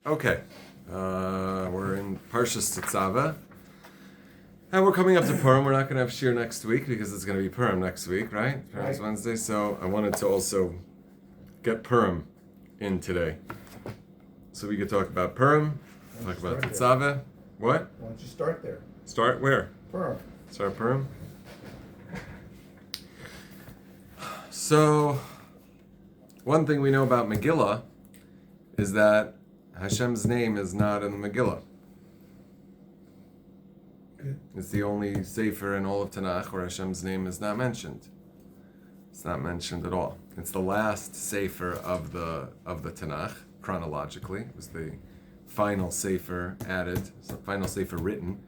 Okay, we're in Parshas Tetzave, and we're coming up to Purim. We're not going to have Shir next week because it's going to be Purim next week, right? Purim's Wednesday, so I wanted to also get Purim in today. So we could talk about Purim, talk about Tetzave. What? Why don't you start there? Start where? Purim. Start Purim. So, one thing we know about Megillah is that Hashem's name is not in the Megillah. It's the only sefer in all of Tanakh where Hashem's name is not mentioned. It's not mentioned at all. It's the last sefer of the Tanakh chronologically. It was the final sefer added, final sefer written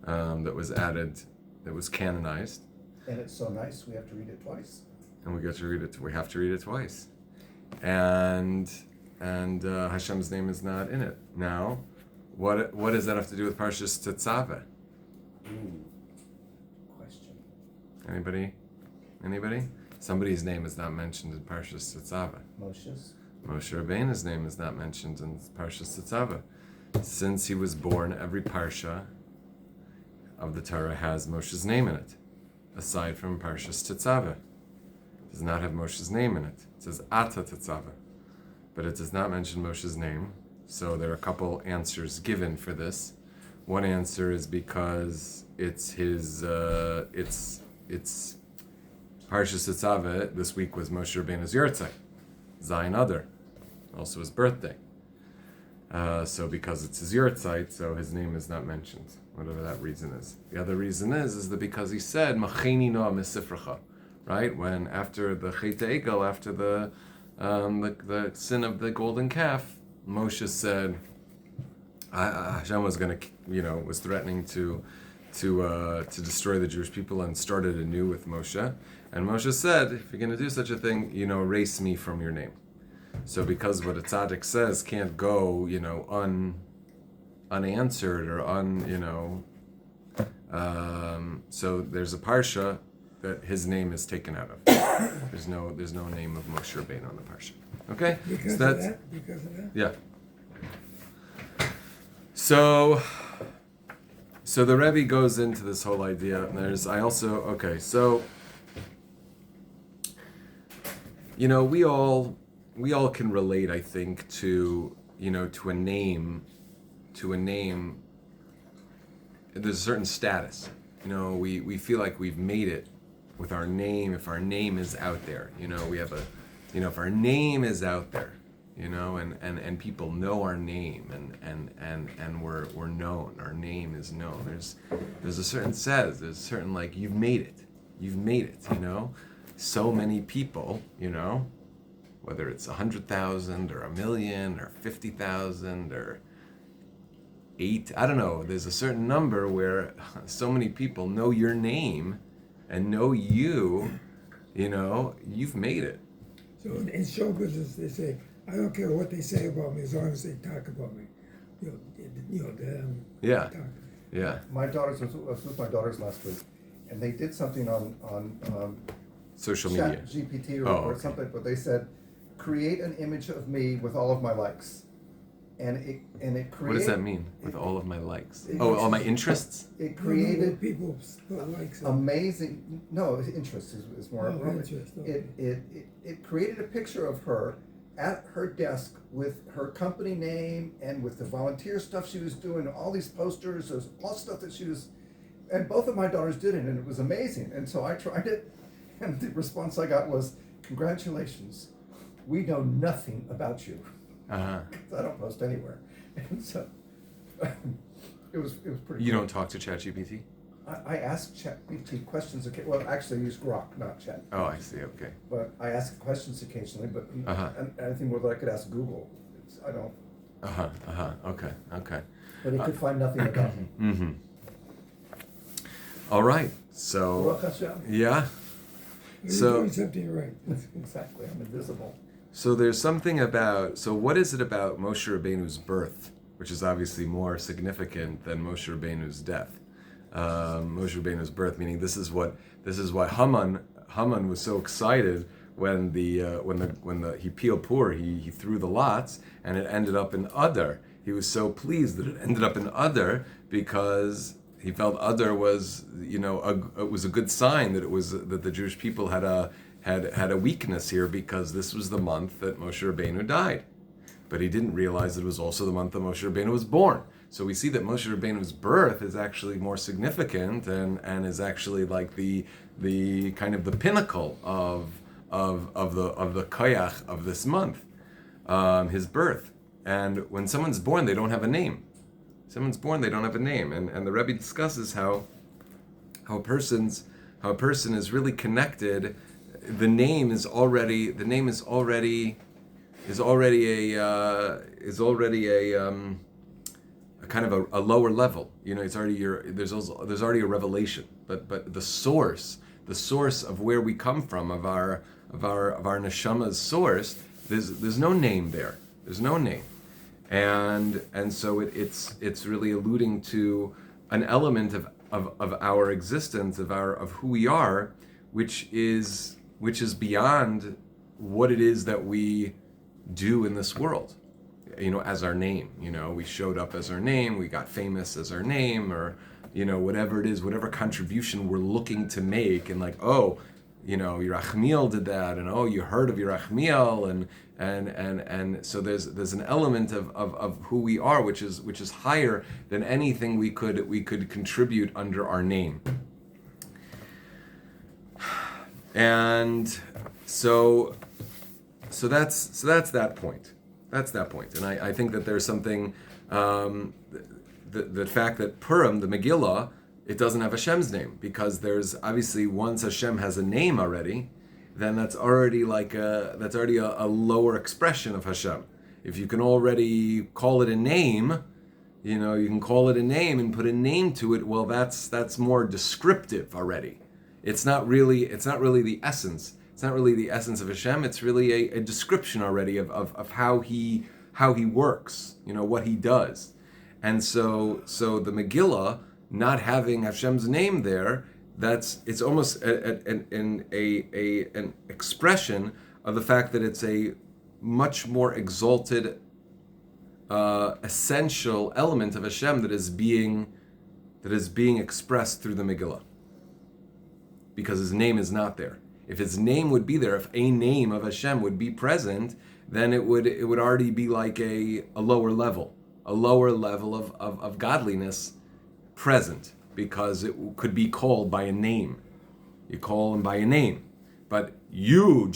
that was added, that was canonized. And it's so nice we have to read it twice. And we get to read it. We have to read it twice. And Hashem's name is not in it. Now, what does that have to do with Parshas Tetzave? Question. Anybody? Somebody's name is not mentioned in Parshas Tetzave. Moshe's. Moshe Rabbeinu's name is not mentioned in Parshas Tetzave. Since he was born, every parsha of the Torah has Moshe's name in it, aside from Parshas Tetzave. It does not have Moshe's name in it. It says Ata Tetzave, but it does not mention Moshe's name. So there are a couple answers given for this. One answer is because it's his, it's Parshas Tetzave. This week was Moshe Rabbeinu's Yortzei, Zayin Adar, also his birthday. So because it's his Yortzeit, so his name is not mentioned, whatever that reason is. The other reason is that because he said Macheni Noah Misifracha, right? When after the Chet Egel, after the sin of the golden calf, Moshe said Hashem was going to, was threatening to destroy the Jewish people and started anew with Moshe. And Moshe said, if you're going to do such a thing, erase me from your name. So because what a tzaddik says can't go, unanswered or so there's a parsha that his name is taken out of. There's no name of Moshe Rabbeinu on the parsha. Okay? Because of that? Yeah. So the Rebbe goes into this whole idea, and we all can relate, I think, to a name. There's a certain status. We feel like we've made it with our name. If our name is out there, we have if our name is out there, and people know our name, and we're known. Our name is known. There's a certain status. There's a certain you've made it. So many people, whether it's 100,000 or 1,000,000 or 50,000 or 8, I don't know. There's a certain number where so many people know your name and know you. You've made it. So in show business, they say, I don't care what they say about me as long as they talk about me. Yeah. Talk. Yeah. My daughters was with my daughters last week, and they did something on Social media. GPT or something, but they said, create an image of me with all of my likes. And it created. What does that mean? With all of my likes? All my interests? It created people likes amazing. No, interest is more appropriate. Interest, okay. It created a picture of her at her desk with her company name and with the volunteer stuff she was doing, all these posters, there's all stuff that she was, and both of my daughters did it, and it was amazing. And so I tried it, and the response I got was, "Congratulations, we know nothing about you." Uh-huh. I don't post anywhere, and so it was pretty. You cool. don't talk to ChatGPT? I ask ChatGPT questions. Well, actually, I use Grok, not Chat. Oh, I see. Okay. But I ask questions occasionally. But Uh-huh. and anything more that I could ask Google, I don't. Okay. But it could find nothing about me. Mm-hmm. All right. So. Baruch Hashem. Yeah. You're So. doing something right. Exactly. I'm invisible. So there's something about. So what is it about Moshe Rabbeinu's birth, which is obviously more significant than Moshe Rabbeinu's death? Moshe Rabbeinu's birth, meaning this is why Haman was so excited when he peeled Pur, he threw the lots, and it ended up in Adar. he was so pleased that it ended up in Adar, because he felt Adar was, it was a good sign that that the Jewish people had a weakness here, because this was the month that Moshe Rabbeinu died. But he didn't realize it was also the month that Moshe Rabbeinu was born. So we see that Moshe Rabbeinu's birth is actually more significant, and is actually like the kind of the pinnacle of the koyach of this month, his birth. And when someone's born, they don't have a name. Someone's born, they don't have a name. And the Rebbe discusses how a person is really connected. The name is already a kind of a lower level. It's already there's already a revelation. But the source of where we come from, of our neshama's source, there's no name there. There's no name. And so it's really alluding to an element of our existence, of who we are, which is beyond what it is that we do in this world, as our name. We showed up as our name, we got famous as our name, or whatever it is, whatever contribution we're looking to make, and like, oh, Yerachmiel did that, and oh, you heard of Yerachmiel, and so there's an element of who we are, which is higher than anything we could contribute under our name. And so that's that point. That's that point. And I think that there's something, the fact that Purim, the Megillah, it doesn't have Hashem's name, because there's obviously, once Hashem has a name already, then that's already a lower expression of Hashem. If you can already call it a name, you can call it a name and put a name to it. Well, that's more descriptive already. It's not really the essence. It's not really the essence of Hashem. It's really a description already of how he works. What he does. And so the Megillah, not having Hashem's name there, it's almost an expression of the fact that it's a much more exalted, essential element of Hashem that is being expressed through the Megillah, because his name is not there. If his name would be there, if a name of Hashem would be present, then it would already be like a lower level of godliness present, because it could be called by a name. You call him by a name, but you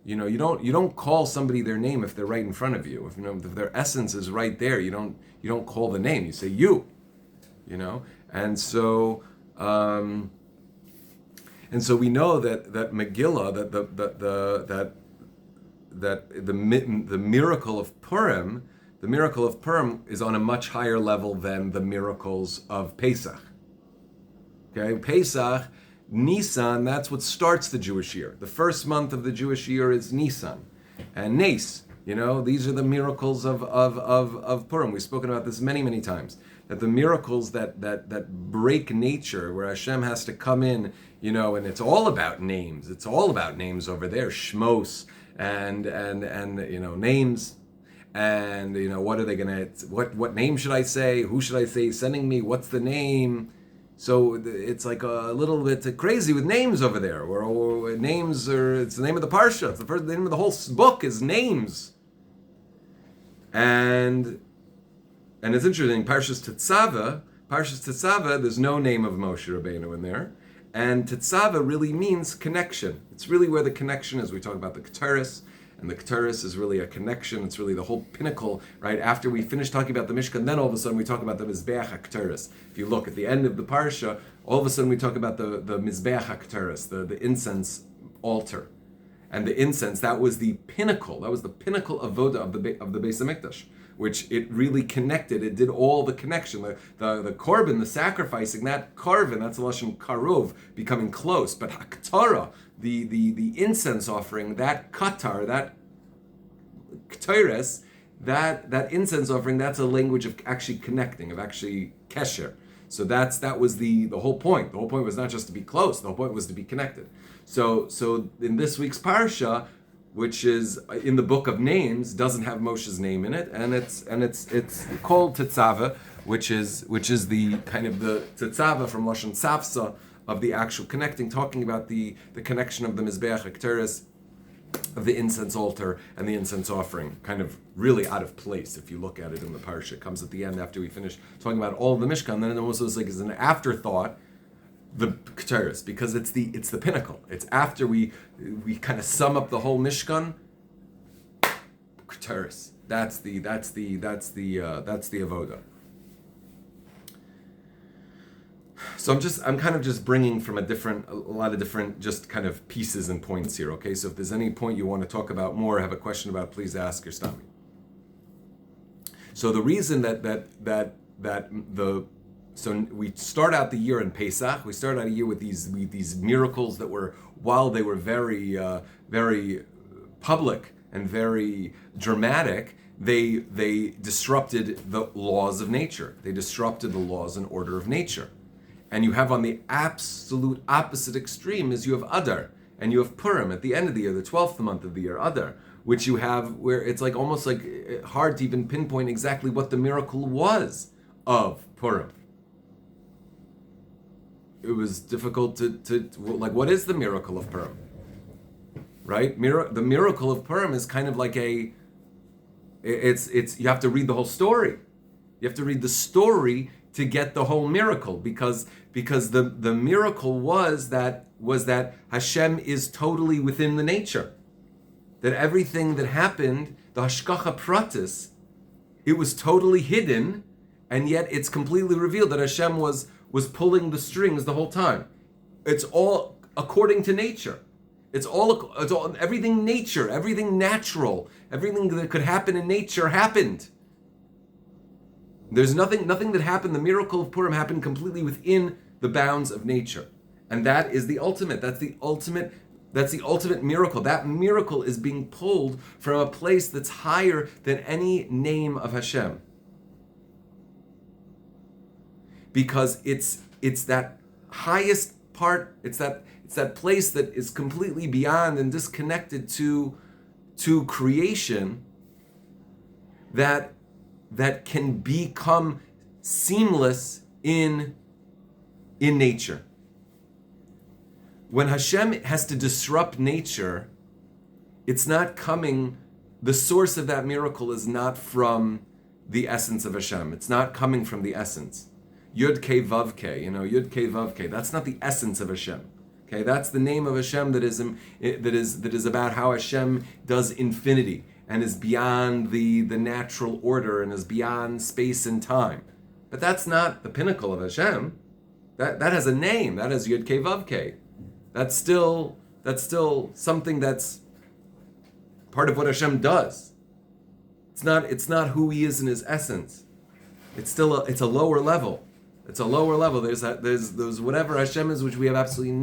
don't call somebody their name if they're right in front of you. If their essence is right there, you don't call the name. You say you, and so. And so we know that Megillah, that the miracle of Purim, is on a much higher level than the miracles of Pesach. Okay, Pesach, Nisan, that's what starts the Jewish year. The first month of the Jewish year is Nisan, and Nes. These are the miracles of Purim. We've spoken about this many, many times. That the miracles that break nature, where Hashem has to come in, and it's all about names. It's all about names over there, Shmos, and names, and what are they what name should I say? Who should I say sending me? What's the name? So it's like a little bit crazy with names over there. Or names it's the name of the Parsha. It's the name of the whole book is names. And it's interesting, Parshas Tetzave, there's no name of Moshe Rabbeinu in there. And Tetzave really means connection. It's really where the connection is. We talk about the Keteris, and the Keteris is really a connection. It's really the whole pinnacle, right? After we finish talking about the Mishkan, then all of a sudden we talk about the Mizbeach HaKeteris. If you look at the end of the Parsha, all of a sudden we talk about the Mizbeach HaKeteris, the incense altar. And the incense, that was the pinnacle of avoda of the Beis HaMikdash, which it really connected. It did all the connection. The korban, the sacrificing, that karvan, that's a lashon karov, becoming close. But haktara, the incense offering, that katar, that kteres, that incense offering, that's a language of actually connecting, of actually kesher. So that was the whole point. The whole point was not just to be close. The whole point was to be connected. So in this week's parsha, which is in the book of names, doesn't have Moshe's name in it, and it's called Tetzave, which is the kind of the Tetzave from Lashon Tzavsa of the actual connecting, talking about the connection of the Mizbeach Ekteris, of the incense altar and the incense offering, kind of really out of place if you look at it in the parsha. It comes at the end after we finish talking about all of the Mishkan. Then it almost looks like it's an afterthought, the Keteris, because it's the pinnacle. It's after we kind of sum up the whole Mishkan. Keteris. That's the avoda. So I'm kind of just bringing from a lot of different just kind of pieces and points here. Okay, so if there's any point you want to talk about more, have a question about, please ask your Stami. So the reason so we start out the year in Pesach. We start out a year with these miracles that were, while they were very very public and very dramatic, they disrupted the laws of nature. They disrupted the laws and order of nature. And you have on the absolute opposite extreme is you have Adar, and you have Purim at the end of the year, the 12th month of the year, Adar, which you have where it's like almost like hard to even pinpoint exactly what the miracle was of Purim. It was difficult to like, what is the miracle of Purim? Right? The miracle of Purim is kind of like it's you have to read the whole story. You have to read the story to get the whole miracle, because the miracle was that Hashem is totally within the nature. That everything that happened, the hashkacha pratis, it was totally hidden, and yet it's completely revealed that Hashem was pulling the strings the whole time. It's all according to nature. It's all everything nature, everything natural, everything that could happen in nature happened. There's nothing that happened. The miracle of Purim happened completely within the bounds of nature. And that is the ultimate. That's the ultimate miracle. That miracle is being pulled from a place that's higher than any name of Hashem. Because it's that highest part, it's that place that is completely beyond and disconnected to creation, that can become seamless in nature. When Hashem has to disrupt nature, it's not coming, the source of that miracle is not from the essence of Hashem. It's not coming from the essence. Yud Kei Vav Kei, Yud Kei Vav Kei. That's not the essence of Hashem. Okay, that's the name of Hashem that is about how Hashem does infinity and is beyond the natural order and is beyond space and time. But that's not the pinnacle of Hashem. That has a name. That is Yud Kei Vav Kei. That's still something that's part of what Hashem does. It's not who He is in His essence. It's a lower level. It's a lower level. There's whatever Hashem is, which we have absolutely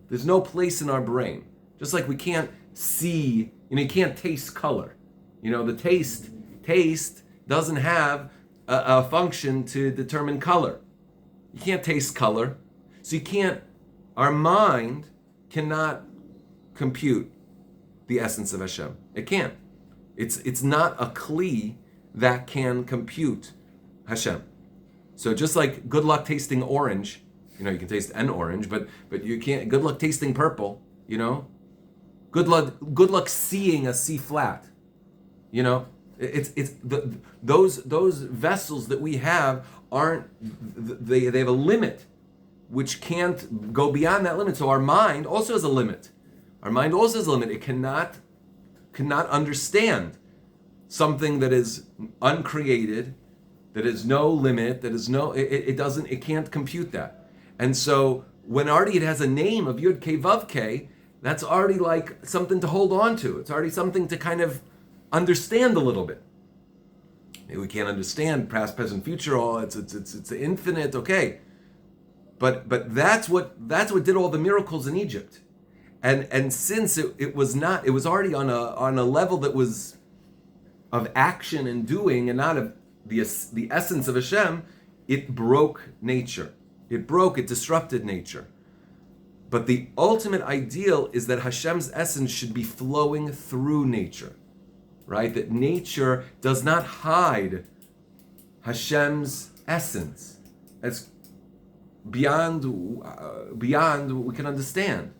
there's no place in our brain. Just like we can't see, you can't taste color. The taste doesn't have a function to determine color. You can't taste color. So our mind cannot compute the essence of Hashem. It can't. It's not a kli that can compute Hashem. So just like good luck tasting orange, you can taste an orange, but you can't. Good luck tasting purple, Good luck seeing a C flat, It's those vessels that we have they have a limit, which can't go beyond that limit. So our mind also has a limit. It cannot understand something that is uncreated, that is no limit, it can't compute that. And so when already it has a name of Yud Kei Vav Kei, that's already like something to hold on to. It's already something to kind of understand a little bit. Maybe we can't understand past, present, future. It's infinite. Okay, but that's what did all the miracles in Egypt, and since it was already on a level that was of action and doing and not of the essence of Hashem, it broke nature. It disrupted nature. But the ultimate ideal is that Hashem's essence should be flowing through nature, right? That nature does not hide Hashem's essence. It's beyond what we can understand.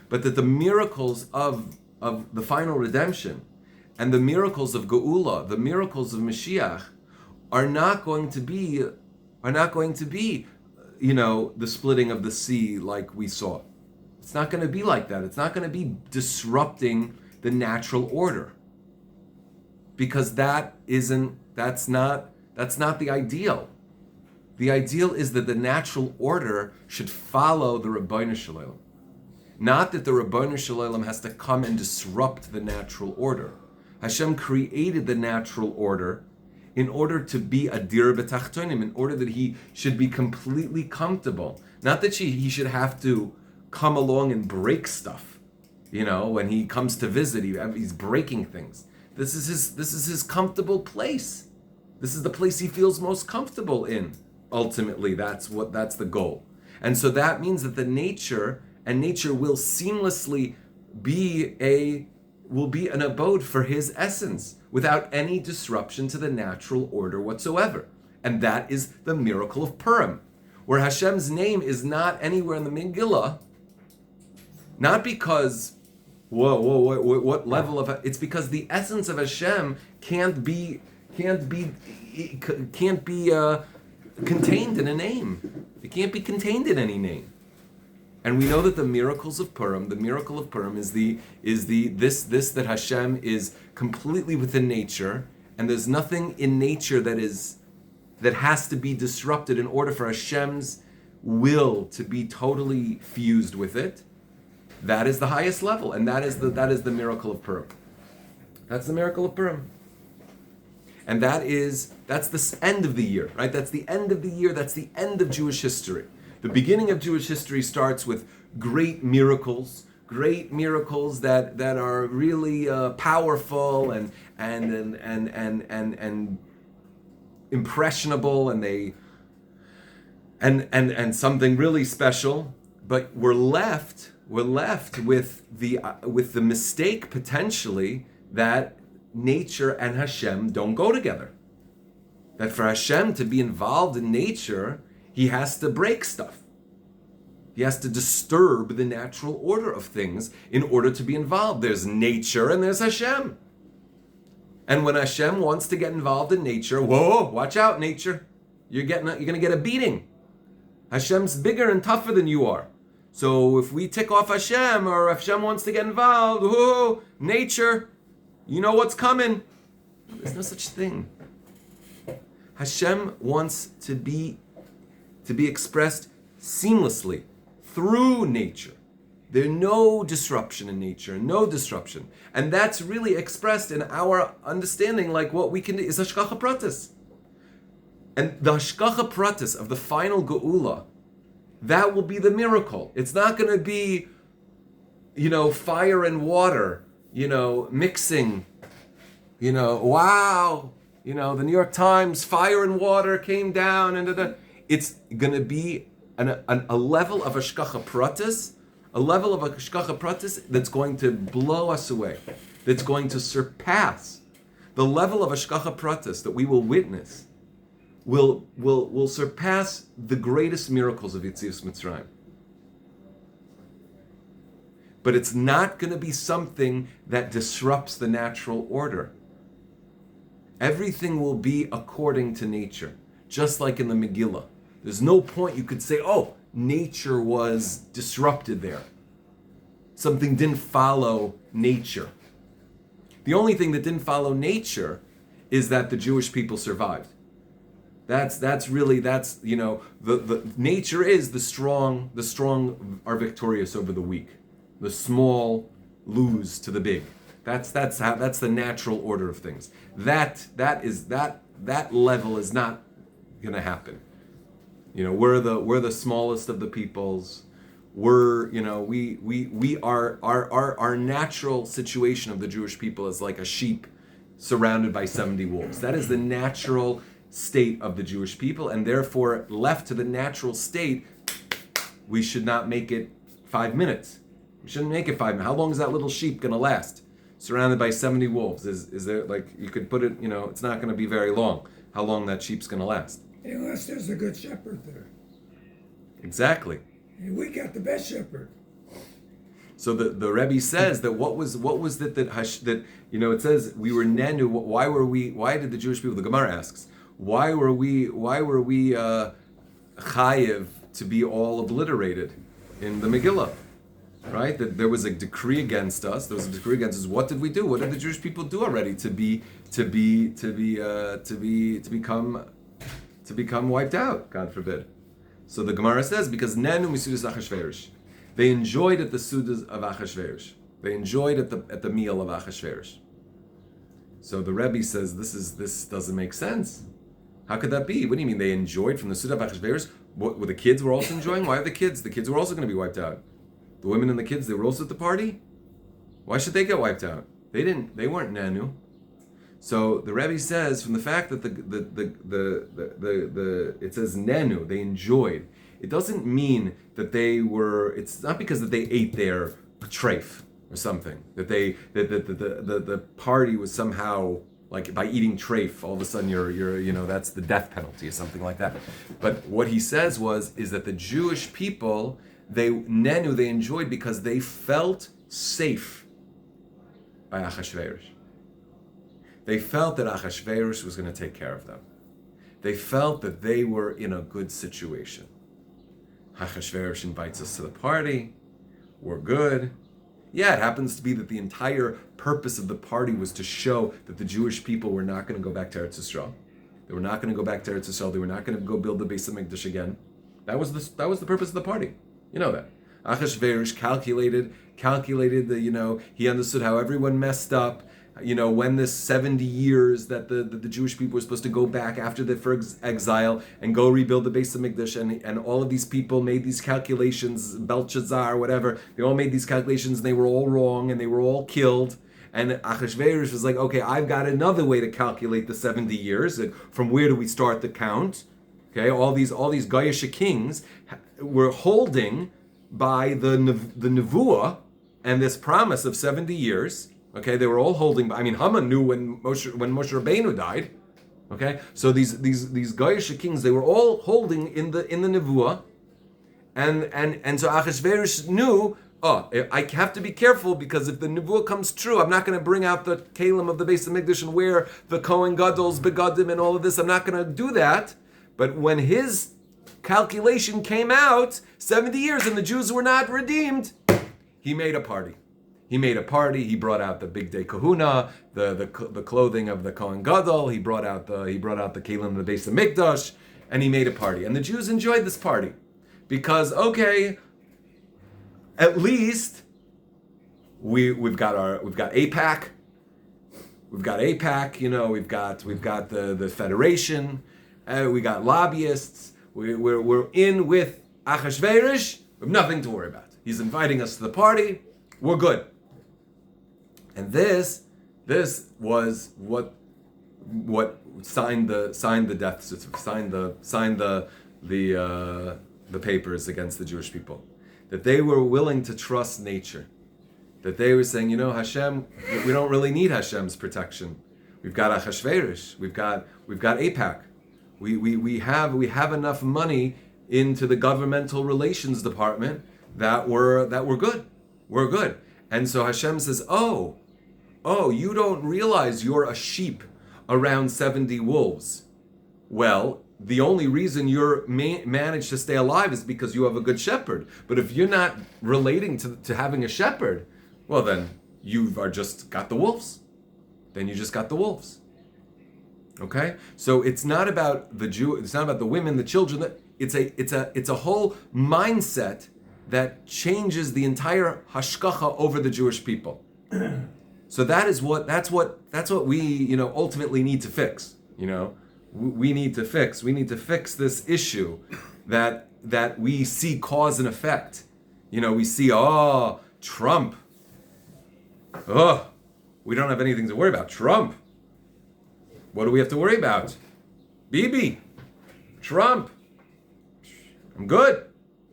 But that the miracles of the final redemption and the miracles of Geula, the miracles of Mashiach, are not going to be, the splitting of the sea like we saw. It's not going to be like that. It's not going to be disrupting the natural order. Because that's not the ideal. The ideal is that the natural order should follow the Rabbeinu Shalom. Not that the Rabbeinu Shalom has to come and disrupt the natural order. Hashem created the natural order in order to be a dir b'tachtonim, in order that he should be completely comfortable. Not that he should have to come along and break stuff. When he comes to visit, he's breaking things. This is his comfortable place. This is the place he feels most comfortable in. Ultimately, that's the goal. And so that means that nature will seamlessly be an abode for his essence without any disruption to the natural order whatsoever. And that is the miracle of Purim, where Hashem's name is not anywhere in the Megillah, not because, what level of, it's because the essence of Hashem can't be contained in a name. It can't be contained in any name. And we know that the miracle of Purim is this that Hashem is completely within nature, and there's nothing in nature that has to be disrupted in order for Hashem's will to be totally fused with it. That is the highest level, and that is the miracle of Purim. That's the miracle of Purim. And that's the end of the year, right? That's the end of the year, that's the end of Jewish history. The beginning of Jewish history starts with great miracles that are really powerful and impressionable, and something really special. But we're left with the mistake potentially that nature and Hashem don't go together. That for Hashem to be involved in nature, he has to break stuff. He has to disturb the natural order of things in order to be involved. There's nature and there's Hashem. And when Hashem wants to get involved in nature, whoa, watch out, nature. You're going to get a beating. Hashem's bigger and tougher than you are. So if we tick off Hashem, or if Hashem wants to get involved, whoa, nature, you know what's coming. There's no such thing. Hashem wants to be expressed seamlessly through nature. There's no disruption in nature, no disruption. And that's really expressed in our understanding, like what we can do is Hashgacha Pratis. And the Hashgacha Pratis of the final Geula, that will be the miracle. It's not going to be, fire and water, mixing, wow, the New York Times, fire and water came down, and it's going to be a level of Hashgacha Pratis, that's going to blow us away, that's going to surpass the level of Hashgacha Pratis that we will witness. Will surpass the greatest miracles of Yetzias Mitzrayim. But it's not going to be something that disrupts the natural order. Everything will be according to nature, just like in the Megillah. There's no point you could say, nature was disrupted there. Something didn't follow nature. The only thing that didn't follow nature is that the Jewish people survived. The nature is the strong are victorious over the weak. The small lose to the big. That's the natural order of things. That level is not going to happen. We're the smallest of the peoples. Our natural situation of the Jewish people is like a sheep surrounded by 70 wolves. That is the natural state of the Jewish people, and therefore left to the natural state, we should not make it 5 minutes. We shouldn't make it 5 minutes. How long is that little sheep going to last? Surrounded by 70 wolves. Is there, like, you could put it, it's not going to be very long. How long that sheep's going to last. Unless there's a good shepherd there. Exactly. And we got the best shepherd. So the Rebbe says that what was that it says we were nenu. Why did the Jewish people? The Gemara asks, why were we chayiv to be all obliterated in the Megillah? Right? That there was a decree against us. There was a decree against us. What did we do? What did the Jewish people do already to become wiped out? God forbid. So the Gemara says because nenu misudas Achashverosh, they enjoyed at the sudas of Achashverosh. They enjoyed at the meal of Achashverosh. So the Rebbe says this doesn't make sense. How could that be? What do you mean they enjoyed from the suda of Achashverosh? What were the kids were also enjoying? Why are the kids? The kids were also going to be wiped out. The women and the kids, they were also at the party. Why should they get wiped out? They weren't nanu. So the Rebbe says from the fact that it says nenu, they enjoyed. It doesn't mean that they were. It's not because that they ate their treif or something. That the party was somehow like by eating treif, all of a sudden you're that's the death penalty or something like that. But what he says is that the Jewish people they enjoyed because they felt safe by Achashverosh. They felt that Achashverosh was going to take care of them. They felt that they were in a good situation. Achashverosh invites us to the party. We're good. Yeah, it happens to be that the entire purpose of the party was to show that the Jewish people were not going to go back to Eretz Yisrael. They were not going to go back to Eretz Yisrael. They were not going to go build the Beis HaMikdash again. That was the purpose of the party. You know that. Achashverosh calculated the, he understood how everyone messed up. When this 70 years that the Jewish people were supposed to go back after the exile and go rebuild the Beis HaMikdash, and all of these people made these calculations, Belshazzar, whatever, they all made these calculations and they were all wrong and they were all killed. And Achashverosh was like, okay, I've got another way to calculate the 70 years. From where do we start the count? Okay, all these Goyish kings were holding by the nevuah and this promise of 70 years. Okay, they were all holding. Haman knew when Moshe Rabbeinu died. Okay, so these Goyish kings, they were all holding in the nevuah, and so Achashverosh knew. I have to be careful because if the nevuah comes true, I'm not going to bring out the kalim of the Beis HaMikdash and wear the Kohen Gadol's begadim and all of this. I'm not going to do that. But when his calculation came out, 70 years and the Jews were not redeemed, he made a party. He brought out the big day kahuna, the clothing of the Kohen Gadol. He brought out the kalim of the Beis HaMikdash, and he made a party. And the Jews enjoyed this party because at least we've got AIPAC. We've got AIPAC. We've got the federation. We got lobbyists. We're in with Achashverosh. We have nothing to worry about. He's inviting us to the party. We're good. And this was what signed the death certificate, signed the papers against the Jewish people. That they were willing to trust nature. That they were saying, Hashem, we don't really need Hashem's protection. We've got Achashverosh. We've got AIPAC. We have enough money into the governmental relations department that we're good. We're good. And so Hashem says, oh, you don't realize you're a sheep around 70 wolves. Well, the only reason you're managed to stay alive is because you have a good shepherd. But if you're not relating to having a shepherd, well then you are just got the wolves. Then you just got the wolves. Okay? So it's not about the Jew, it's not about the women, the children. It's a whole mindset that changes the entire hashkacha over the Jewish people. So that's what we ultimately need to fix. We need to fix this issue that we see cause and effect. We see Trump. We don't have anything to worry about. Trump. What do we have to worry about? Bibi. Trump. I'm good.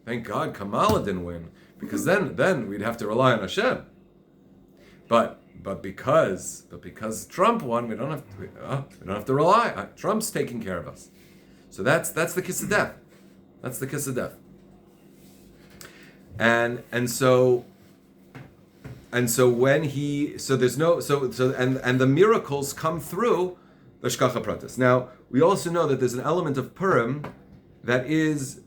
Thank God Kamala didn't win. because then we'd have to rely on Hashem. But because Trump won, we don't have to rely. Trump's taking care of us. So that's the kiss of death. That's the kiss of death. And so when the miracles come through the Shkacha Pratis. Now we also know that there's an element of Purim that is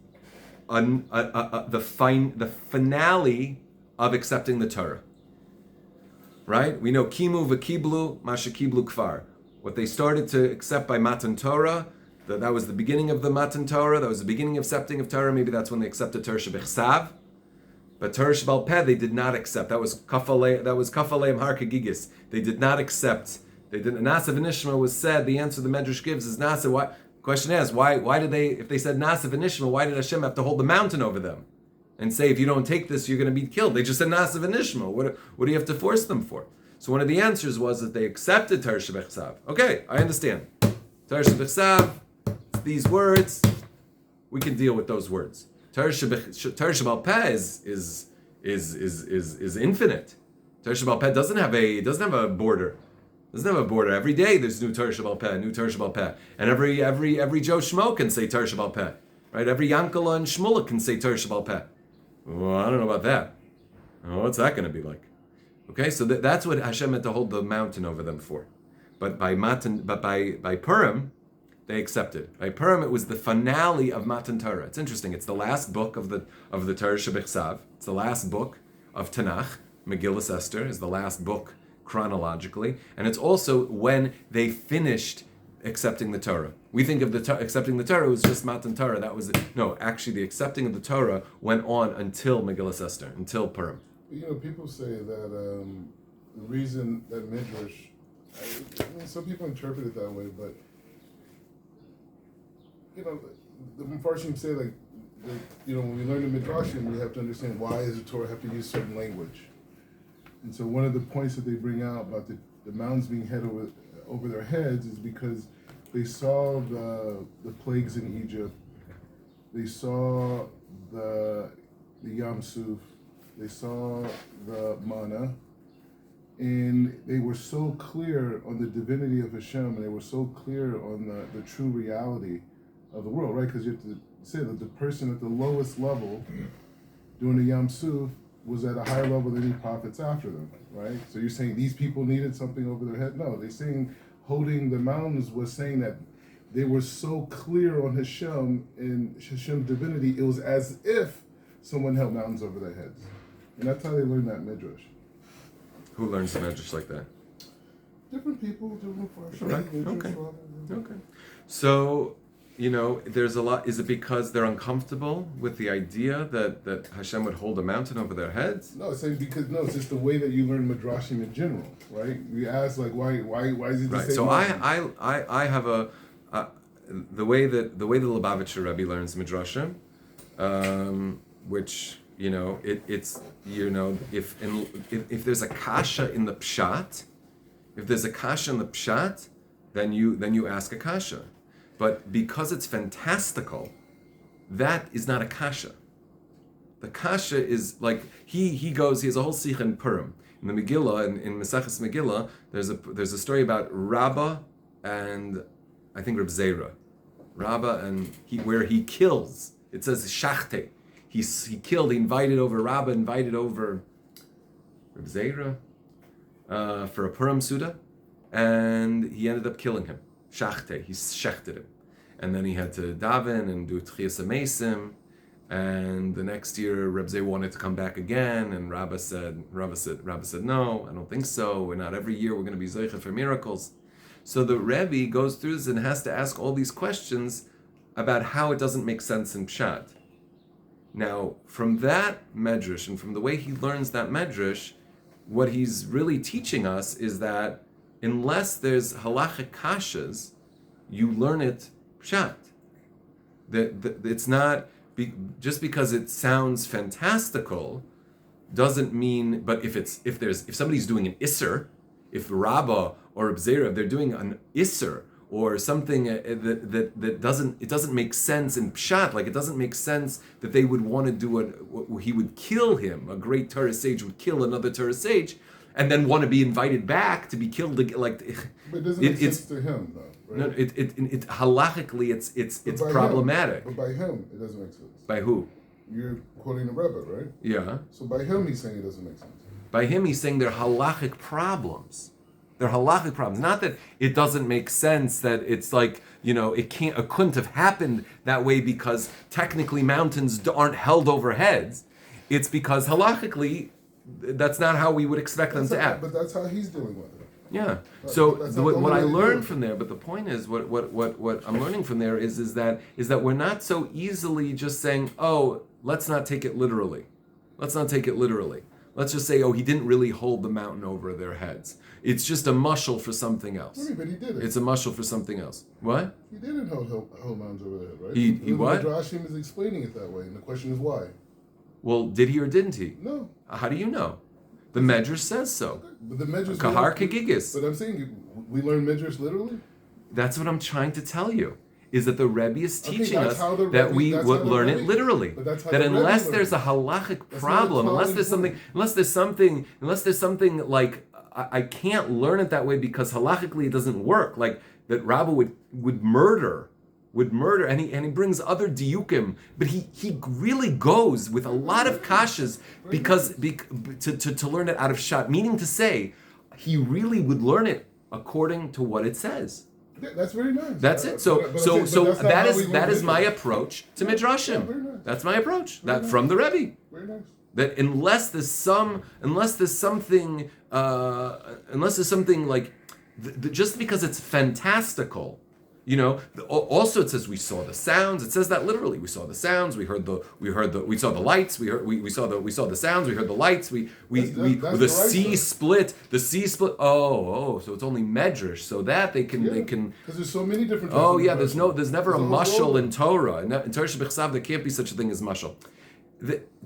the finale of accepting the Torah. Right? We know Kimu v'kiblu masha kiblu kfar. What they started to accept by Matan Torah, that was the beginning of the Matan Torah, that was the beginning of accepting of Torah. Maybe that's when they accepted Torah Shebechsav. But Torah Shebal Peh they did not accept. That was Kafaleim Har Kagigis. They did not accept. They didn't. Nasa v'nishma was said. The answer the Medrash gives is Nasa. Why? Question is why did they? If they said Nasa v'nishma, why did Hashem have to hold the mountain over them and say if you don't take this you're going to be killed? They just said Nasa v'nishma. What do you have to force them for? So one of the answers was that they accepted Torah Shebechsav. Okay, I understand. Torah Shebechsav, these words, we can deal with those words. Torah Shebal Peh is infinite. Torah Shebal Peh doesn't have a border. Doesn't have a border. Every day there's new Torah Shebal Peh, new Torah Shebal Peh, and every Joe Schmo can say Torah Shebal Peh, right? Every Yankala and Shmulek can say Torah Shebal Peh. Well, I don't know about that. What's that going to be like? Okay, so that's what Hashem had to hold the mountain over them for. But by Purim, they accepted. By Purim, it was the finale of Matan Torah. It's interesting. It's the last book of the Torah Shebechsav. It's the last book of Tanakh. Megillas Esther is the last book chronologically, and it's also when they finished accepting the Torah. We think of accepting the Torah was just Matan Torah. That was it. No, actually, the accepting of the Torah went on until Megillas Esther, until Purim. People say that the reason that Midrash, some people interpret it that way, but the Mepharshim say when we learn the Midrashim, we have to understand why does the Torah have to use certain language. And so one of the points that they bring out about the mountains being head over their heads is because they saw the plagues in Egypt, they saw the Yam Suf, they saw the manna, and they were so clear on the divinity of Hashem, and they were so clear on the true reality of the world, right? Because you have to say that the person at the lowest level doing the Yam Suf was at a higher level than any prophets after them, right? So you're saying these people needed something over their head? No, they're saying holding the mountains was saying that they were so clear on Hashem and Hashem's divinity, it was as if someone held mountains over their heads. And that's how they learned that Midrash. Who learns the Midrash like that? Different people, different Parshas. Right. Okay. So, there's a lot. Is it because they're uncomfortable with the idea that Hashem would hold a mountain over their heads? No, it's just the way that you learn Midrashim in general, right? You ask why is it the right? same? So mountain? I have the way the Lubavitcher Rebbe learns Midrashim, which it's if there's a kasha in the pshat, then you ask a kasha. But because it's fantastical, that is not a kasha. The kasha is like he has a whole sikh in Purim. In the Megillah, in Maseches Megillah, there's a story about Rabbah and I think Reb Zera. Rabbah and where he kills. It says shachte. He invited over Reb Zera for a Purim Suda, and he ended up killing him. Shachte, he shechted him. And then he had to daven and do Tchias HaMesim, and the next year Reb Zera wanted to come back again, and Rabbah said, no, I don't think so. We're not every year, we're going to be Zeicha for miracles. So the Rebbe goes through this and has to ask all these questions about how it doesn't make sense in Pshat. Now, from that medrash and from the way he learns that medrash, what he's really teaching us is that unless there's halachic kashas, you learn it pshat. It's not just because it sounds fantastical doesn't mean. But if somebody's doing an isser, if Rabbah or Reb Zera, if they're doing an isser or something that doesn't make sense in pshat. Like it doesn't make sense that they would want to do he would kill him. A great Torah sage would kill another Torah sage, and then want to be invited back to be killed again. Like, but it doesn't make sense to him though. Right? No, it halachically it's problematic. But by him, it doesn't make sense. By who? You're quoting the Rebbe, right? Yeah. So by him, he's saying it doesn't make sense. By him, he's saying they're halachic problems. They're halachic problems. Not that it doesn't make sense that it's like, it couldn't have happened that way because technically mountains aren't held over heads. It's because halachically, that's not how we would expect them to act. But that's how he's dealing with it. Yeah. So what I learned from there, but the point is, what I'm learning from there is that we're not so easily just saying, oh, let's not take it literally. Let's not take it literally. Let's just say, oh, he didn't really hold the mountain over their heads. It's just a mushal for something else. But he did it. It's a mushal for something else. What? He didn't hold mountains over their head, right? He what? Midrashim is explaining it that way, and the question is why. Well, did he or didn't he? No. How do you know? The Medrash says so. But the Medrash. Kahar kegigis. But I'm saying, we learn Medrash literally? That's what I'm trying to tell you. Is that the Rebbe is teaching us that that we would learn it literally. That unless there's a halachic problem, unless there's something like I can't learn it that way because halachically it doesn't work. Like that Rabbi would murder, and he brings other diukim, but he really goes with a lot of kashas because to learn it out of shot. Meaning to say, he really would learn it according to what it says. Yeah, that's very nice. That's it. So that is my approach to midrashim. Yeah, nice. That's my approach. Very That nice. from the Rebbe. Very nice. That unless there's something like just because it's fantastical. Also it says we saw the sounds. It says that literally. We saw the sounds. We saw the lights. We saw the sounds. We heard the lights. The sea split. The sea split. Oh, so it's only medrash, so that they can. Because there's so many different. Oh yeah, there's never a mashal in Torah. In Torah Shebechsav, there can't be such a thing as mashal.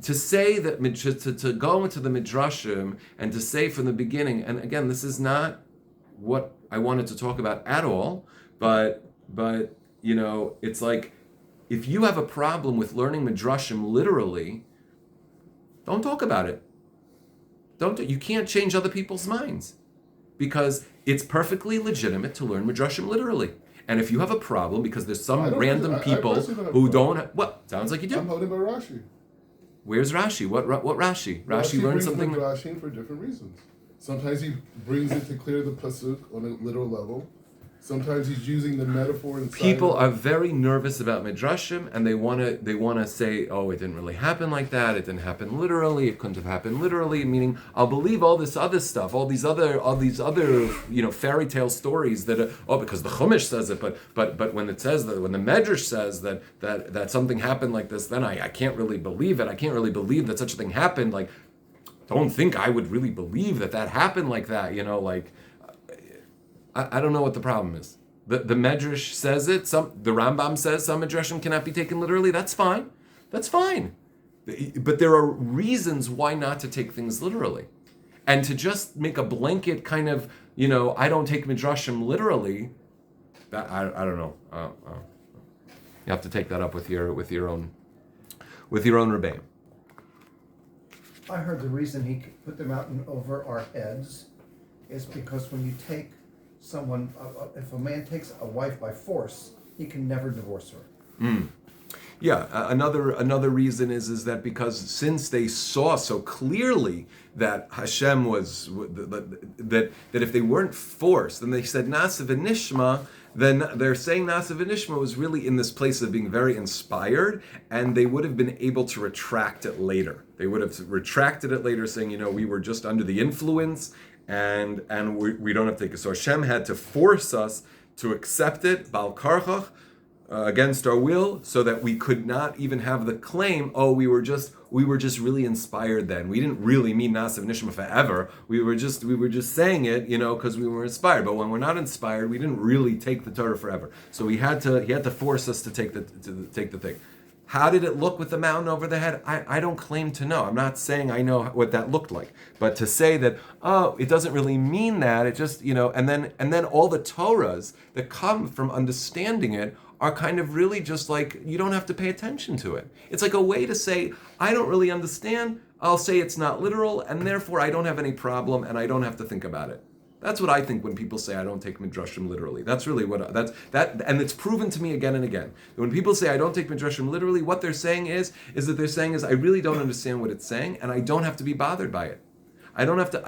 To say that to go into the midrashim and to say from the beginning, and again, this is not what I wanted to talk about at all, but it's like if you have a problem with learning midrashim literally, don't talk about it. You can't change other people's minds because it's perfectly legitimate to learn midrashim literally. And if you have a problem because there's some random people who don't, sounds like you do. I'm holding by Rashi. Where's Rashi? What Rashi? Rashi learned something. Rashi for different reasons. Sometimes he brings it to clear the pasuk on a literal level. Sometimes he's using the metaphor inside. People are very nervous about midrashim, and they want to say, "Oh, it didn't really happen like that. It didn't happen literally. It couldn't have happened literally." Meaning, I'll believe all this other stuff, all these other fairy tale stories that because the Chumash says it, but when it says that, when the Medrash says that something happened like this, then I can't really believe it. I can't really believe that such a thing happened. Like, don't think I would really believe that happened like that. I don't know what the problem is. The Medrash says it. The Rambam says some Medrashim cannot be taken literally. That's fine. But there are reasons why not to take things literally. And to just make a blanket kind of, I don't take Midrashim literally, that I don't know. You have to take that up with your own Rebbeim. I heard the reason he put the mountain over our heads is because when you take someone, if a man takes a wife by force, he can never divorce her. Yeah, another reason is that because since they saw so clearly that Hashem was that if they weren't forced, then they said Nasa v'nishma. Then they're saying Nasa v'nishma was really in this place of being very inspired, and they would have been able to retract it later. They would have retracted it later, saying, we were just under the influence, and we don't have to take it. So Hashem had to force us to accept it, Bal Karchach, against our will, so that we could not even have the claim, we were just really inspired then. We didn't really mean Nasa v'nishma forever. We were just saying it, because we were inspired. But when we're not inspired, we didn't really take the Torah forever. So he had to force us to take the thing. How did it look with the mountain over the head? I don't claim to know. I'm not saying I know what that looked like. But to say that, oh, it doesn't really mean that, it just, and then all the Torahs that come from understanding it are kind of really just like, you don't have to pay attention to it. It's like a way to say, I don't really understand, I'll say it's not literal, and therefore I don't have any problem, and I don't have to think about it. That's what I think when people say I don't take midrashim literally. That's really what and it's proven to me again and again. When people say I don't take midrashim literally, what they're saying is I really don't understand what it's saying, and I don't have to be bothered by it. I don't have to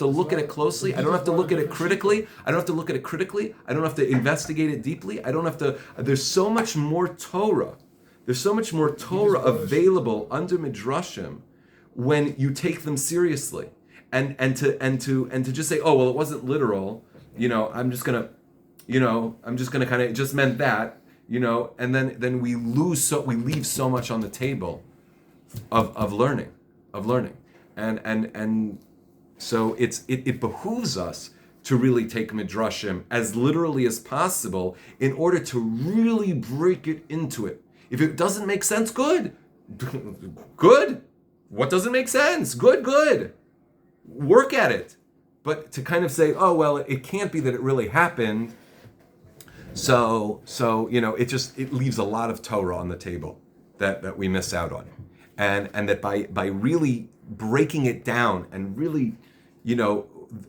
look at it closely. I don't have to look at it critically. I don't have to look at it critically. I don't have to investigate it deeply. I don't have to. There's so much more Torah. There's so much more Torah available under midrashim when you take them seriously. And to just say, oh well, it wasn't literal, I'm just gonna kind of, it just meant that, and then we leave so much on the table of learning, and so it behooves us to really take midrashim as literally as possible in order to really break it into it. If it doesn't make sense, good. What doesn't make sense? Good. Work at it. But to kind of say, oh well, it can't be that it really happened. So it leaves a lot of Torah on the table that we miss out on. And that by really breaking it down and really,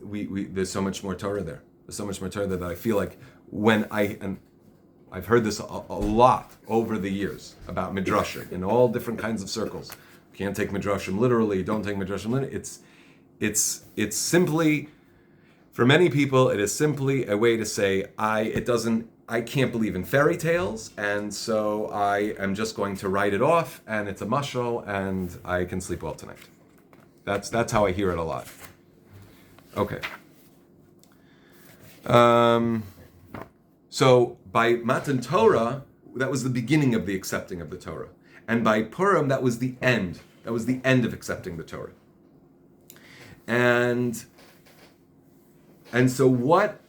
we there's so much more Torah there. There's so much more Torah there that I feel like I've heard this a lot over the years about midrashim in all different kinds of circles. Can't take midrashim literally. Don't take midrashim literally. It's simply, for many people, it is simply a way to say I can't believe in fairy tales, and so I am just going to write it off, and it's a mashal, and I can sleep well tonight. That's how I hear it a lot. Okay. So by Matan Torah, that was the beginning of the accepting of the Torah. And by Purim, that was the end. That was the end of accepting the Torah. And so what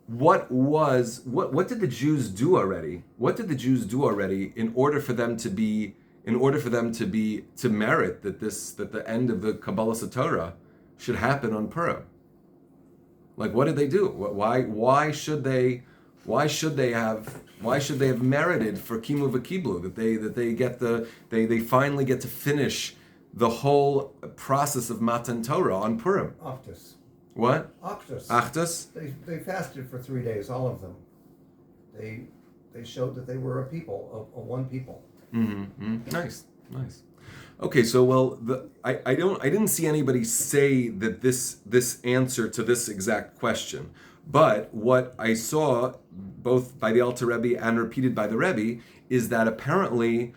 did the Jews do already? What did the Jews do already in order for them to merit that the end of the Kabbalah Torah should happen on Purim? Like, what did they do? Why should they have merited for Kimu v'Kiblu, that they finally get to finish the whole process of Matan Torah on Purim? Actus. What? Actus. Actus? They fasted for 3 days, all of them. They showed that they were a people, a one people. Mm-hmm. Nice. Okay, so I didn't see anybody say that this answer to this exact question, but what I saw both by the Alter Rebbe and repeated by the Rebbe is that apparently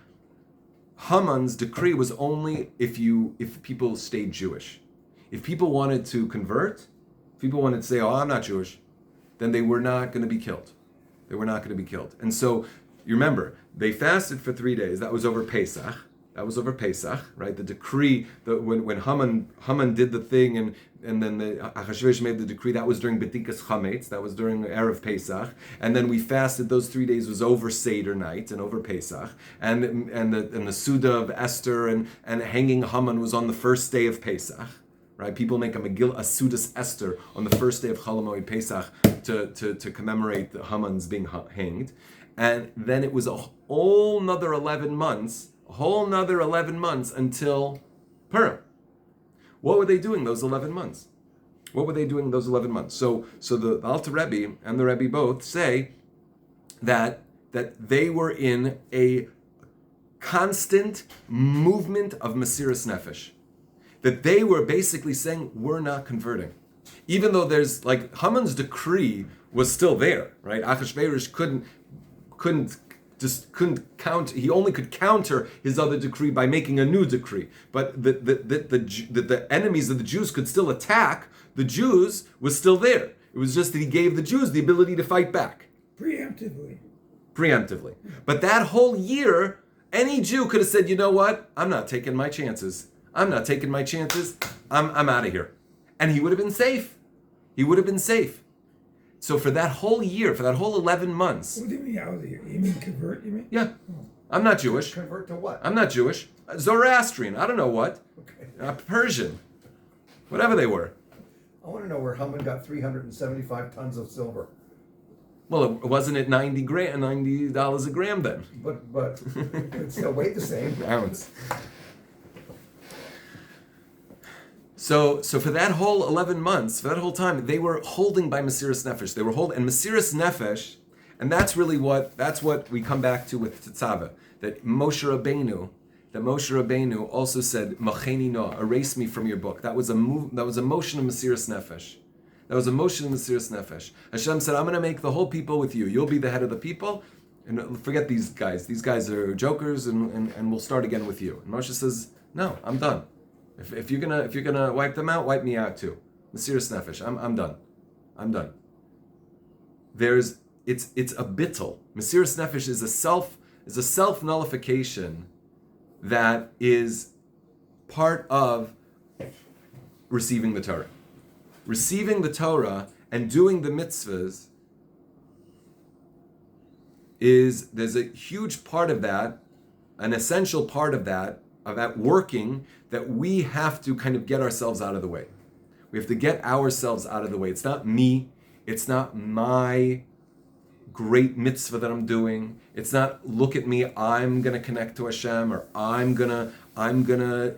Haman's decree was only if people stayed Jewish. If people wanted to convert, if people wanted to say, oh, I'm not Jewish, then they were not going to be killed. And so, you remember, they fasted for 3 days. That was over Pesach. Right? The decree, when Haman did the thing, and then the Achashverosh made the decree, that was during B'tikas Chametz, that was during the Erev Pesach, and then we fasted. Those 3 days was over Seder night and over Pesach, and the Suda of Esther and hanging Haman was on the first day of Pesach. Right? People make a Sudas Esther on the first day of Chol Hamoed Pesach to commemorate the Haman's being hanged, and then it was a whole nother 11 months until Purim. What were they doing those 11 months? So the Alter Rebbe and the Rebbe both say that they were in a constant movement of Mesiras Nefesh. That they were basically saying, we're not converting. Even though there's, like, Haman's decree was still there, right? Achashverosh couldn't count. He only could counter his other decree by making a new decree. But the enemies of the Jews could still attack the Jews was still there. It was just that he gave the Jews the ability to fight back. Preemptively. But that whole year, any Jew could have said, you know what? I'm not taking my chances. I'm out of here. And he would have been safe. So for that whole year, for that whole 11 months. What do you mean out of here? You mean convert, you mean? Yeah. I'm not Jewish. Convert to what? I'm not Jewish. Zoroastrian. I don't know what. Okay. Persian. Whatever they were. I want to know where Haman got 375 tons of silver. Well, wasn't it $90 a gram then? But it still weighed the same. Ounce. So for that whole 11 months, for that whole time, they were holding by Mesiras Nefesh. They were holding, and Mesiras Nefesh, and that's what we come back to with Tetzave, that Moshe Rabbeinu also said, Macheni no, erase me from your book. That was a motion of Mesiras Nefesh. That was a motion of Mesiras Nefesh. Hashem said, I'm going to make the whole people with you. You'll be the head of the people, and forget these guys. These guys are jokers, and we'll start again with you. And Moshe says, no, I'm done. If you're gonna wipe them out, wipe me out too. Mesiras Nefesh. I'm done. I'm done. It's a bittul. Mesiras Nefesh is a self nullification that is part of receiving the Torah. Receiving the Torah and doing the mitzvahs there's a huge part of that, an essential part of that working, that we have to kind of get ourselves out of the way. We have to get ourselves out of the way. It's not me. It's not my great mitzvah that I'm doing. It's not, look at me, I'm gonna connect to Hashem, or I'm gonna do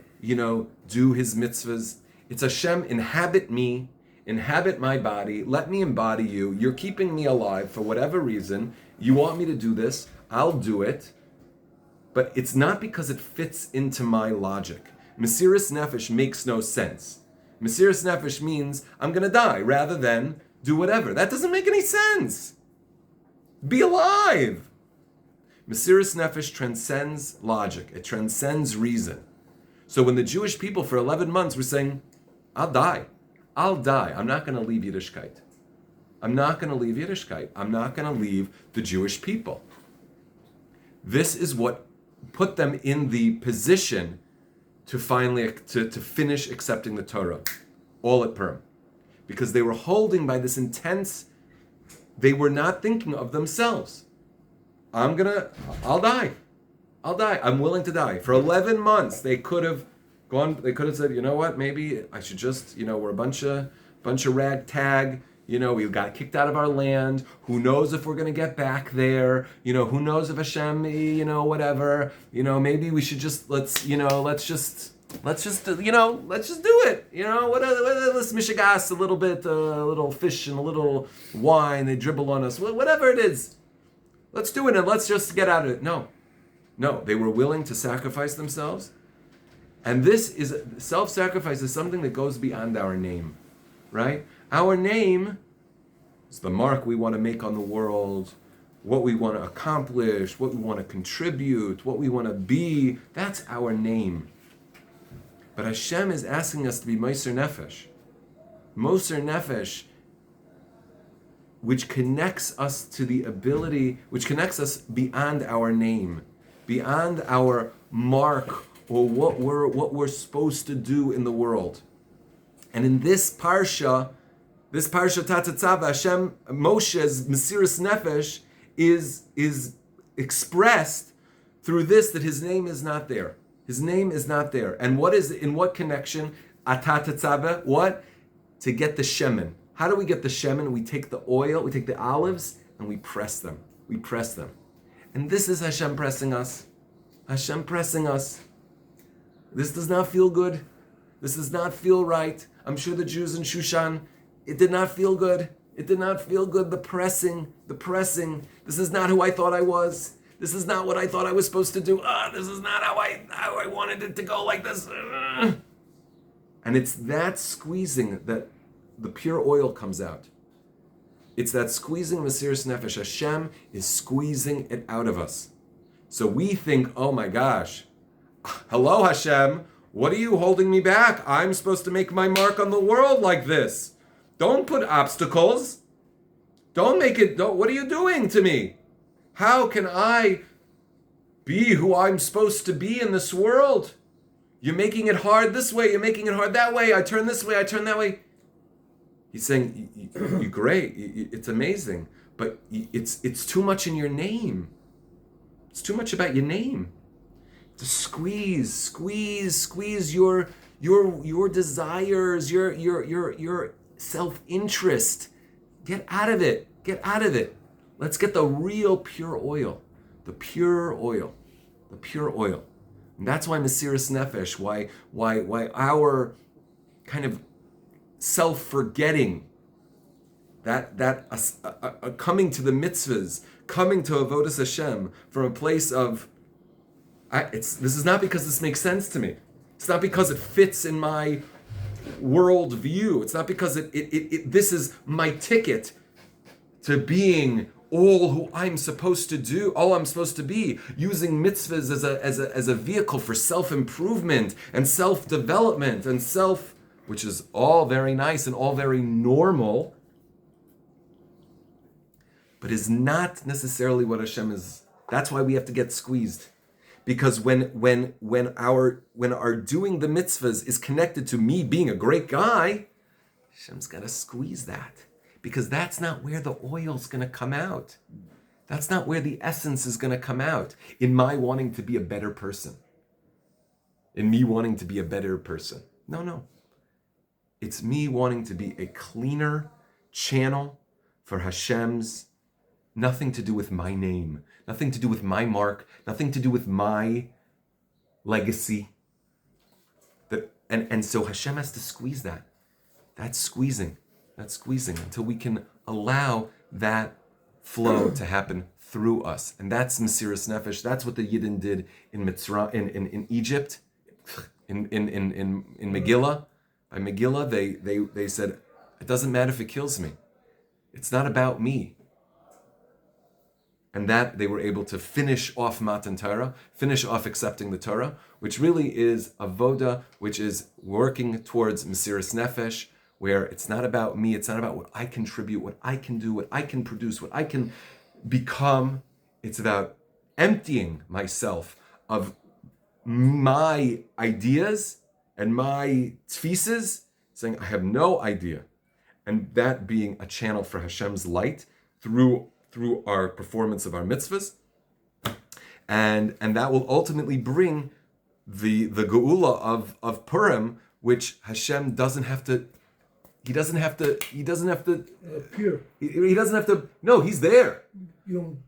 His mitzvahs. It's Hashem, inhabit me, inhabit my body, let me embody you. You're keeping me alive for whatever reason. You want me to do this, I'll do it. But it's not because it fits into my logic. Mesiras Nefesh makes no sense. Mesiras Nefesh means I'm going to die rather than do whatever. That doesn't make any sense. Be alive. Mesiras Nefesh transcends logic. It transcends reason. So when the Jewish people for 11 months were saying, I'll die. I'm not going to leave Yiddishkeit. I'm not going to leave Yiddishkeit. I'm not going to leave the Jewish people. This is what put them in the position to finally to finish accepting the Torah, all at Purim, because they were holding by this intense. They were not thinking of themselves. I'll die. I'm willing to die. For 11 months, they could have gone. They could have said, you know what? Maybe I should just. We're a bunch of ragtag. We got kicked out of our land. Who knows if we're going to get back there? Who knows if Hashem, whatever. Maybe we should just, let's just do it. Let's mishigas a little bit, a little fish and a little wine. They dribble on us. Whatever it is. Let's do it and let's just get out of it. No, they were willing to sacrifice themselves. And self-sacrifice is something that goes beyond our name, right? Our name is the mark we want to make on the world, what we want to accomplish, what we want to contribute, what we want to be. That's our name. But Hashem is asking us to be Moser Nefesh. Moser Nefesh, which connects us to the ability, which connects us beyond our name, beyond our mark, or what we're supposed to do in the world. And in this Parsha Tetzave, Hashem, Moshe's Mesiras Nefesh is expressed through this, that his name is not there. His name is not there. And in what connection? Ata Tetzave, what? To get the shemen. How do we get the shemen? We take the oil, we take the olives, and we press them. And this is Hashem pressing us. Hashem pressing us. This does not feel good. This does not feel right. I'm sure the Jews in Shushan, it did not feel good. The pressing. This is not who I thought I was. This is not what I thought I was supposed to do. This is not how I wanted it to go like this. And it's that squeezing that the pure oil comes out. It's that squeezing Mesiras Nefesh. Hashem is squeezing it out of us. So we think, oh my gosh, hello Hashem, what are you holding me back? I'm supposed to make my mark on the world like this. Don't put obstacles. Don't make it. What are you doing to me? How can I be who I'm supposed to be in this world? You're making it hard this way. You're making it hard that way. I turn this way. I turn that way. He's saying, you're great. It's amazing. But it's too much in your name. It's too much about your name. To squeeze your desires, your self-interest. Get out of it. Get out of it. Let's get the real pure oil. The pure oil. The pure oil. And that's why Mesiras Nefesh, why our kind of self-forgetting, that coming to the mitzvahs, coming to Avodas Hashem from a place of, this is not because this makes sense to me. It's not because it fits in my world view. It's not because this is my ticket to being all who I'm supposed to do, all I'm supposed to be, using mitzvahs as a vehicle for self-improvement and self-development and which is all very nice and all very normal, but is not necessarily what Hashem is. That's why we have to get squeezed. Because when our doing the mitzvahs is connected to me being a great guy, Hashem's got to squeeze that. Because that's not where the oil's going to come out. That's not where the essence is going to come out. In my wanting to be a better person. In me wanting to be a better person. No. It's me wanting to be a cleaner channel for Hashem's, nothing to do with my name, nothing to do with my mark, nothing to do with my legacy. And so Hashem has to squeeze that. That's squeezing until we can allow that flow to happen through us. And that's Mesiras Nefesh. That's what the Yidden did in in Egypt, in Megillah. By Megillah, they said, it doesn't matter if it kills me. It's not about me. And that they were able to finish off Matan Torah, finish off accepting the Torah, which really is avoda, which is working towards Mesiras Nefesh, where it's not about me, it's not about what I contribute, what I can do, what I can produce, what I can become. It's about emptying myself of my ideas and my tfises, saying I have no idea. And that being a channel for Hashem's light through our performance of our mitzvahs. And that will ultimately bring the geula of Purim, which Hashem doesn't have to Pure. He doesn't have to, no, he's there. You don't.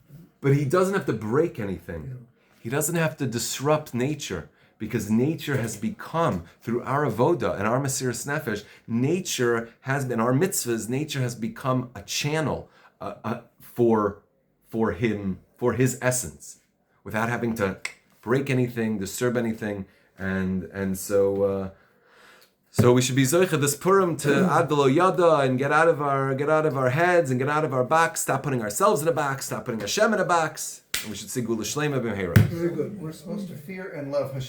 But he doesn't have to break anything. Yeah. He doesn't have to disrupt nature, because nature has become, through our avoda and our Mesiras Nefesh, nature has been, our mitzvahs, nature has become a channel for him, for his essence, without having to break anything, disturb anything, and so we should be zoicha this Purim to ad v'lo yada, and get out of our heads and get out of our box. Stop putting ourselves in a box. Stop putting Hashem in a box. And we should say Gula Shlema b'mheira. Very good. We're supposed to fear and love Hashem.